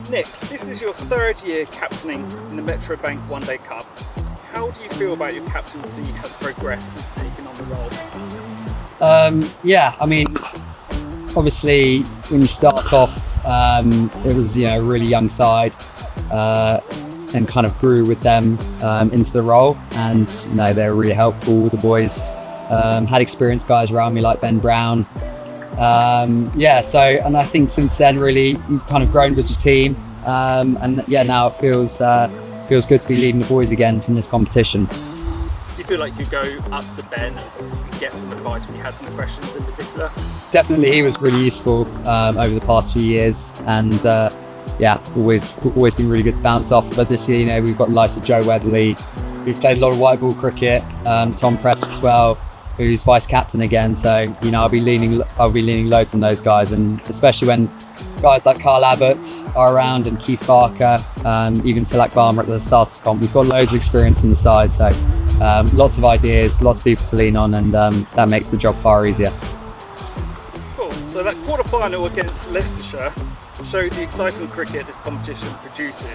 Nick, this is your third year captaining in the Metro Bank One Day Cup. How do you feel about your captaincy has progressed since taking on the role? Yeah, I mean, obviously when you start off, it was a really young side, and kind of grew with them into the role, and they were really helpful with the boys. Had experienced guys around me like Ben Brown. And I think since then really you've kind of grown with the team, and now it feels good to be leading the boys again in this competition. Do you feel like you go up to Ben and get some advice when you had some questions in particular? Definitely, he was really useful over the past few years, and always been really good to bounce off. But this year, we've got the likes of Joe Weatherly. We've played a lot of white ball cricket. Tom Press as well, who's vice captain again. So I'll be leaning loads on those guys, and especially when guys like Carl Abbott are around and Keith Barker, even Tilak Barmer at the start of the comp. We've got loads of experience on the side, so lots of ideas, lots of people to lean on, and that makes the job far easier. Cool. So that quarter-final against Leicestershire showed the exciting cricket this competition produces,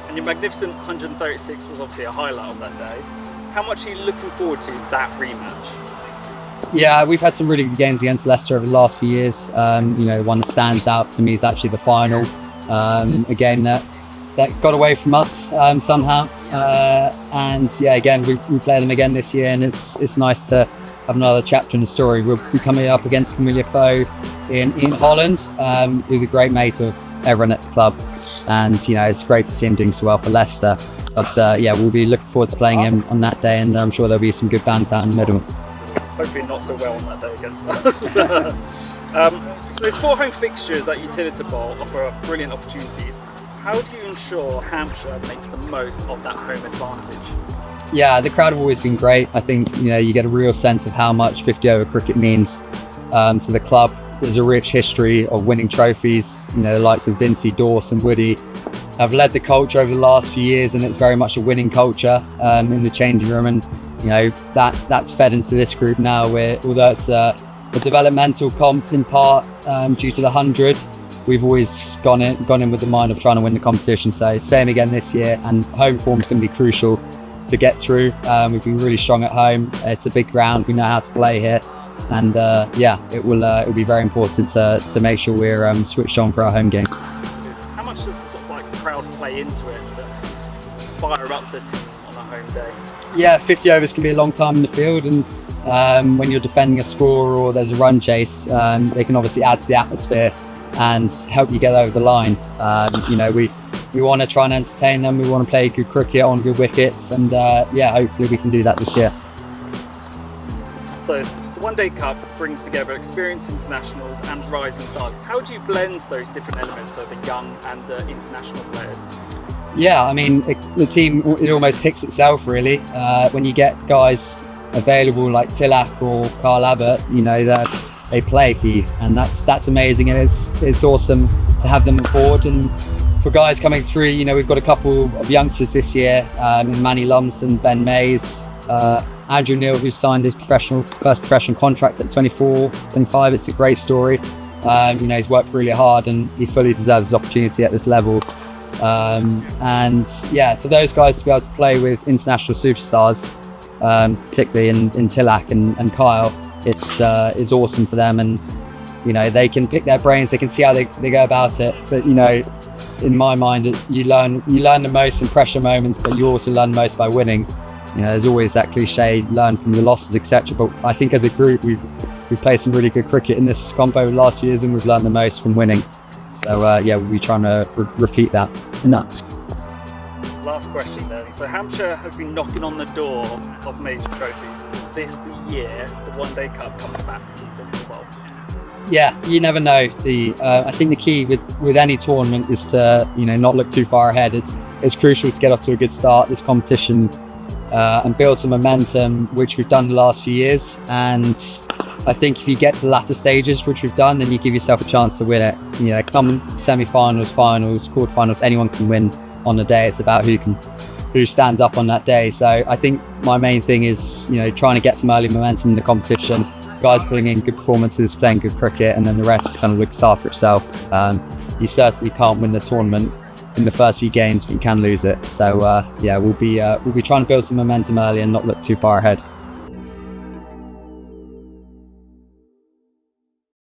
and your magnificent 136 was obviously a highlight of that day. How much are you looking forward to that rematch? Yeah, we've had some really good games against Leicester over the last few years. One that stands out to me is actually the final. A game that got away from us somehow. Again, we play them again this year, and it's nice to have another chapter in the story. We'll be coming up against a familiar foe in Holland, who's a great mate of everyone at the club. And, it's great to see him doing so well for Leicester. But we'll be looking forward to playing him on that day, and I'm sure there'll be some good banter out in the middle. Hopefully not so well on that day against us. So there's 4 home fixtures at Utility Bowl offer brilliant opportunities. How do you ensure Hampshire makes the most of that home advantage? Yeah, the crowd have always been great. I think you get a real sense of how much 50 over cricket means to the club. There's a rich history of winning trophies. The likes of Vincey, Dawes and Woody have led the culture over the last few years, and it's very much a winning culture in the changing room. And that's fed into this group now, where although it's a developmental comp in part due to the 100, we've always gone in with the mind of trying to win the competition. So same again this year, and home form is going to be crucial to get through. We've been really strong at home. It's a big ground. We know how to play here, and it will be very important to make sure we're switched on for our home games. How much does the sort of crowd play into it to fire up the team on a home day? Yeah, 50 overs can be a long time in the field, and when you're defending a score or there's a run chase, they can obviously add to the atmosphere and help you get over the line. We want to try and entertain them. We want to play good cricket on good wickets, and hopefully we can do that this year. So the One Day Cup brings together experienced internationals and rising stars. How do you blend those different elements, so the young and the international players? Yeah, I mean, the team, it almost picks itself really. When you get guys available like Tilak or Carl Abbott, they play for you, and that's amazing, and it's awesome to have them on board. And for guys coming through, we've got a couple of youngsters this year, Manny Lumsden, Ben Mays, Andrew Neil, who's signed his first professional contract at 24, 25. It's a great story. He's worked really hard, and he fully deserves his opportunity at this level. For those guys to be able to play with international superstars, particularly in Tilak and Kyle, it's awesome for them, and they can pick their brains, they can see how they go about it. But in my mind, you learn the most in pressure moments, but you also learn most by winning. There's always that cliche, learn from the losses, etc. But I think as a group, we've played some really good cricket in this comp over the last few years, and we've learned the most from winning. So we'll be trying to repeat that. Last question then. So Hampshire has been knocking on the door of major trophies. Is this the year the One Day Cup comes back to Utility Bowl? Yeah, you never know, do you? I think the key with any tournament is to not look too far ahead. It's crucial to get off to a good start this competition and build some momentum, which we've done the last few years. And I think if you get to the latter stages, which we've done, then you give yourself a chance to win it. Come semi-finals, finals, quarter-finals, anyone can win on the day. It's about who stands up on that day. So I think my main thing is trying to get some early momentum in the competition. Guys putting in good performances, playing good cricket, and then the rest kind of looks after itself. You certainly can't win the tournament in the first few games, but you can lose it. So yeah, we'll be trying to build some momentum early and not look too far ahead.